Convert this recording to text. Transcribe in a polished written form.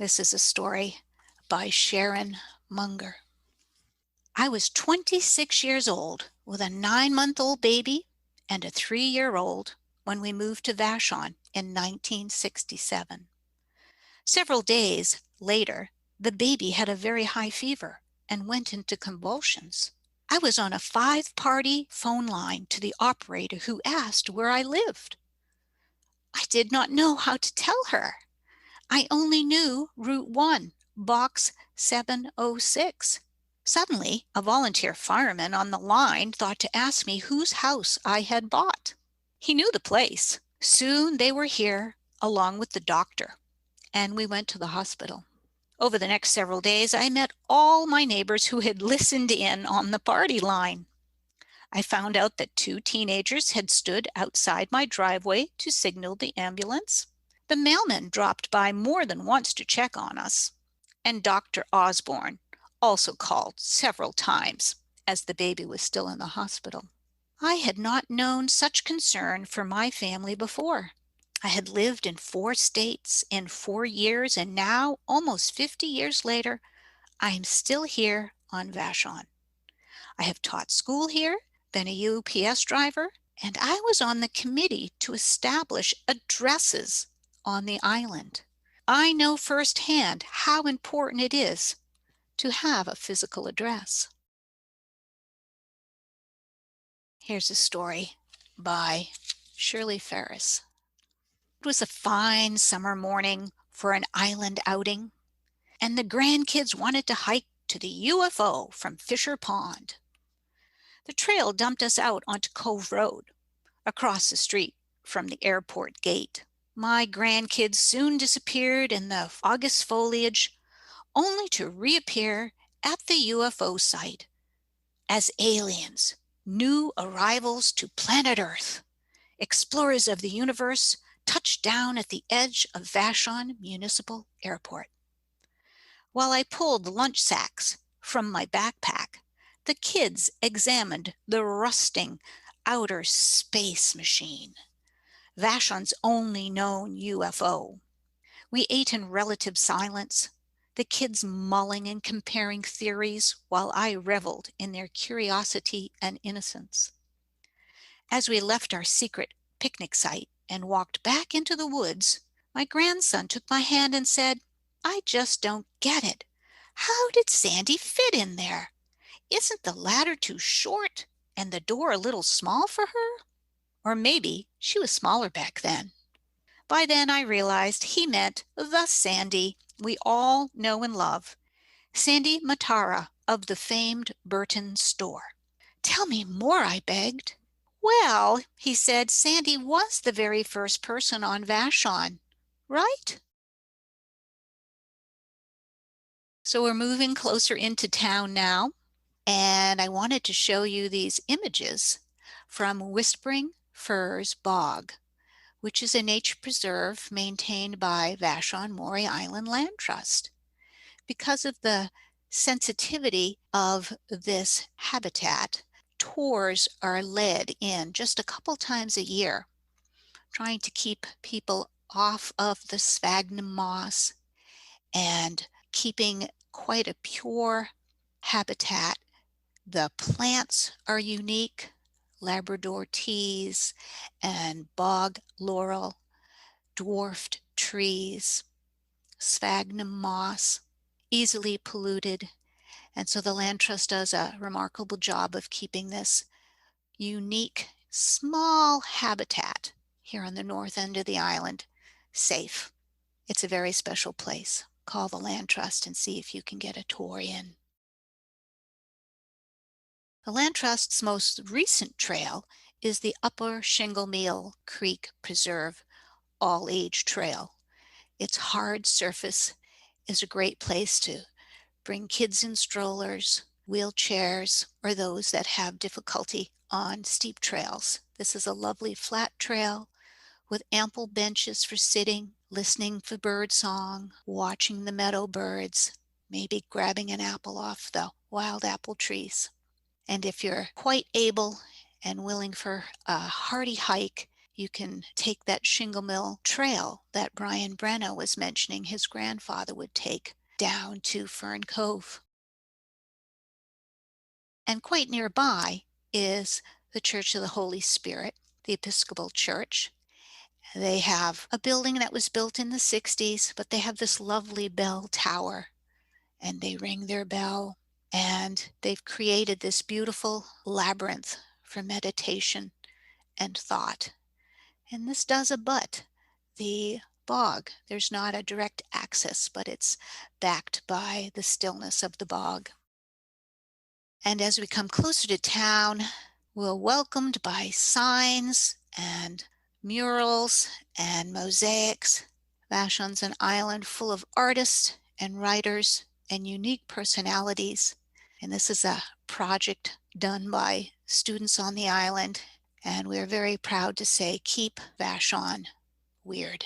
This is a story by Sharon Munger. I was 26 years old with a 9-month-old baby and a 3-year-old when we moved to Vashon in 1967. Several days later, the baby had a very high fever and went into convulsions. I was on a 5-party phone line to the operator who asked where I lived. I did not know how to tell her. I only knew Route 1, Box 706. Suddenly, a volunteer fireman on the line thought to ask me whose house I had bought. He knew the place. Soon they were here, along with the doctor, and we went to the hospital. Over the next several days, I met all my neighbors who had listened in on the party line. I found out that 2 teenagers had stood outside my driveway to signal the ambulance. The mailman dropped by more than once to check on us, and Dr. Osborne also called several times as the baby was still in the hospital. I had not known such concern for my family before. I had lived in 4 states in 4 years, and now, almost 50 years later, I am still here on Vashon. I have taught school here, been a UPS driver, and I was on the committee to establish addresses on the island. I know firsthand how important it is to have a physical address. Here's a story by Shirley Ferris. It was a fine summer morning for an island outing, and the grandkids wanted to hike to the UFO from Fisher Pond. The trail dumped us out onto Cove Road, across the street from the airport gate. My grandkids soon disappeared in the August foliage, only to reappear at the UFO site as aliens, new arrivals to planet Earth. Explorers of the universe touched down at the edge of Vashon Municipal Airport. While I pulled lunch sacks from my backpack, the kids examined the rusting outer space machine, Vashon's only known UFO. We ate in relative silence, the kids mulling and comparing theories while I reveled in their curiosity and innocence. As we left our secret picnic site and walked back into the woods, my grandson took my hand and said, "I just don't get it. How did Sandy fit in there? Isn't the ladder too short and the door a little small for her? Or maybe she was smaller back then." By then I realized he meant the Sandy we all know and love, Sandy Matara of the famed Burton store. "Tell me more," I begged. "Well," he said, "Sandy was the very first person on Vashon, right?" So we're moving closer into town now, and I wanted to show you these images from Whispering Firs Bog, which is a nature preserve maintained by Vashon Maury Island Land Trust. Because of the sensitivity of this habitat, tours are led in just a couple times a year, trying to keep people off of the sphagnum moss and keeping quite a pure habitat. The plants are unique, Labrador teas and bog laurel, dwarfed trees, sphagnum moss, easily polluted. And so the Land Trust does a remarkable job of keeping this unique, small habitat here on the north end of the island safe. It's a very special place. Call the Land Trust and see if you can get a tour in. The Land Trust's most recent trail is the Upper Shingle Creek Preserve All-Age Trail. Its hard surface is a great place to bring kids in strollers, wheelchairs, or those that have difficulty on steep trails. This is a lovely flat trail with ample benches for sitting, listening for bird song, watching the meadow birds, maybe grabbing an apple off the wild apple trees. And if you're quite able and willing for a hearty hike, You can take that shingle mill trail that Brian Brenna was mentioning his grandfather would take down to Fern Cove. And quite nearby is the Church of the Holy Spirit, the Episcopal Church. They have a building that was built in the 60s, but they have this lovely bell tower, and they ring their bell, and they've created this beautiful labyrinth for meditation and thought. And this does abut the bog. There's not a direct access, but it's backed by the stillness of the bog. And as we come closer to town, we're welcomed by signs and murals and mosaics. Vashon's an island full of artists and writers and unique personalities. And this is a project done by students on the island. And we're very proud to say, keep Vashon weird.